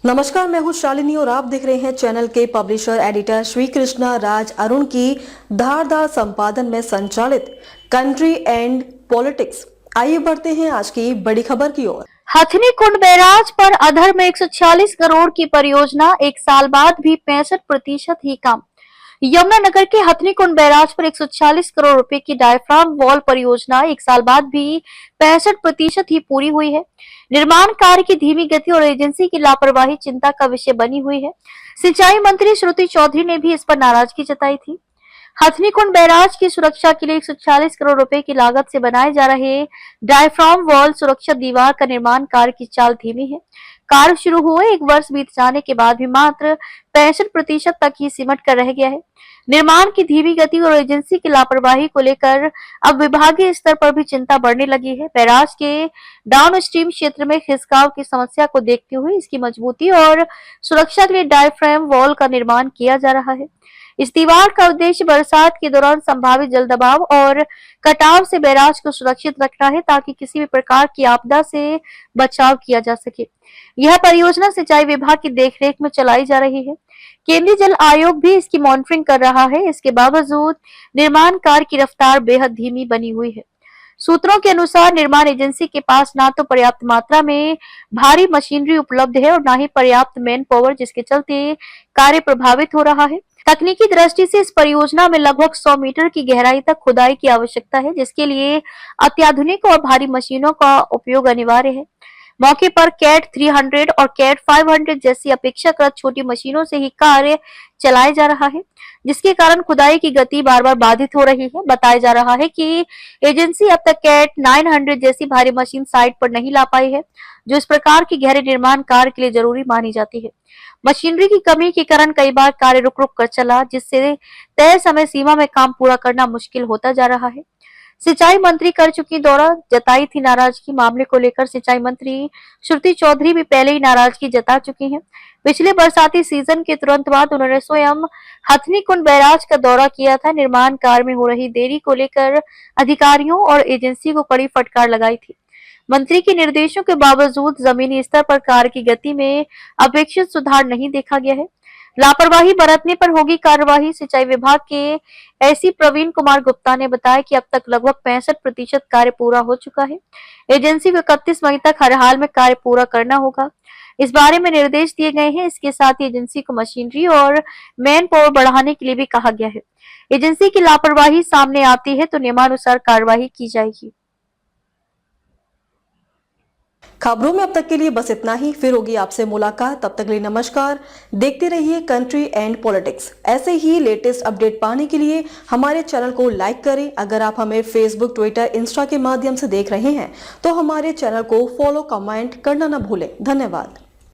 नमस्कार, मैं हूं शालिनी और आप देख रहे हैं चैनल के पब्लिशर एडिटर श्री कृष्णा राज अरुण की धारदार संपादन में संचालित कंट्री एंड पॉलिटिक्स। आइए बढ़ते हैं आज की बड़ी खबर की ओर। हथनी कुंड बैराज पर अधर में 146 करोड़ की परियोजना, एक साल बाद भी 65% ही काम। यमुनानगर के हथनी कुंड बैराज पर 140 करोड़ रुपए की डायफ्राम वॉल परियोजना एक साल बाद भी 65% ही पूरी हुई है। निर्माण कार्य की धीमी गति और एजेंसी की लापरवाही चिंता का विषय बनी हुई है। सिंचाई मंत्री श्रुति चौधरी ने भी इस पर नाराजगी जताई थी। हथनी कुंड बैराज की सुरक्षा के लिए 140 करोड़ रुपए की लागत से बनाए जा रहे डायफ्राम वॉल सुरक्षा दीवार का निर्माण कार्य की चाल धीमी है। कार्य शुरू हुए 1 वर्ष बीत जाने के बाद भी मात्र 65% तक ही सिमट कर रह गया है। निर्माण की धीमी गति और एजेंसी की लापरवाही को लेकर अब विभागीय स्तर पर भी चिंता बढ़ने लगी है। बैराज के डाउन स्ट्रीम क्षेत्र में खिसकाव की समस्या को देखते हुए इसकी मजबूती और सुरक्षा के लिए डायफ्राम वॉल का निर्माण किया जा रहा है। इस दीवार का उद्देश्य बरसात के दौरान संभावित जल दबाव और कटाव से बैराज को सुरक्षित रखना है, ताकि किसी भी प्रकार की आपदा से बचाव किया जा सके। यह परियोजना सिंचाई विभाग की देखरेख में चलाई जा रही है। केंद्रीय जल आयोग भी इसकी मॉनिटरिंग कर रहा है। इसके बावजूद निर्माण कार्य की रफ्तार बेहद धीमी बनी हुई है। सूत्रों के अनुसार निर्माण एजेंसी के पास ना तो पर्याप्त मात्रा में भारी मशीनरी उपलब्ध है और ना ही पर्याप्त मैन पावर, जिसके चलते कार्य प्रभावित हो रहा है। तकनीकी दृष्टि से इस परियोजना में लगभग 100 मीटर की गहराई तक खुदाई की आवश्यकता है, जिसके लिए अत्याधुनिक और भारी मशीनों का उपयोग अनिवार्य है। मौके पर कैट 300 और कैट 500 जैसी अपेक्षाकृत छोटी मशीनों से ही कार्य चलाया जा रहा है, जिसके कारण खुदाई की गति बार बार बाधित हो रही है। बताया जा रहा है कि एजेंसी अब तक कैट 900 जैसी भारी मशीन साइट पर नहीं ला पाई है, जो इस प्रकार की गहरे निर्माण कार्य के लिए जरूरी मानी जाती है। मशीनरी की कमी के कारण कई बार कार्य रुक रुक कर चला, जिससे तय समय सीमा में काम पूरा करना मुश्किल होता जा रहा है। सिंचाई मंत्री कर चुकी दौरा जताई थी नाराजगी। मामले को लेकर सिंचाई मंत्री श्रुति चौधरी भी पहले ही नाराजगी जता चुकी हैं। पिछले बरसाती सीजन के तुरंत बाद उन्होंने स्वयं हथनी कुंड बैराज का दौरा किया था। निर्माण कार्य में हो रही देरी को लेकर अधिकारियों और एजेंसी को कड़ी फटकार लगाई थी। मंत्री के निर्देशों के बावजूद जमीनी स्तर पर कार्य की गति में अपेक्षित सुधार नहीं देखा गया है। लापरवाही बरतने पर होगी कार्रवाई। सिंचाई विभाग के एसी प्रवीण कुमार गुप्ता ने बताया कि अब तक लगभग 65% कार्य पूरा हो चुका है। एजेंसी को 31 मई तक हर हाल में कार्य पूरा करना होगा। इस बारे में निर्देश दिए गए हैं। इसके साथ ही एजेंसी को मशीनरी और मैन पावर बढ़ाने के लिए भी कहा गया है। एजेंसी की लापरवाही सामने आती है तो नियमानुसार कार्रवाई की जाएगी। खबरों में अब तक के लिए बस इतना ही। फिर होगी आपसे मुलाकात, तब तक के लिए नमस्कार। देखते रहिए कंट्री एंड पॉलिटिक्स। ऐसे ही लेटेस्ट अपडेट पाने के लिए हमारे चैनल को लाइक करें। अगर आप हमें फेसबुक, ट्विटर, इंस्टा के माध्यम से देख रहे हैं तो हमारे चैनल को फॉलो, कमेंट करना न भूलें। धन्यवाद।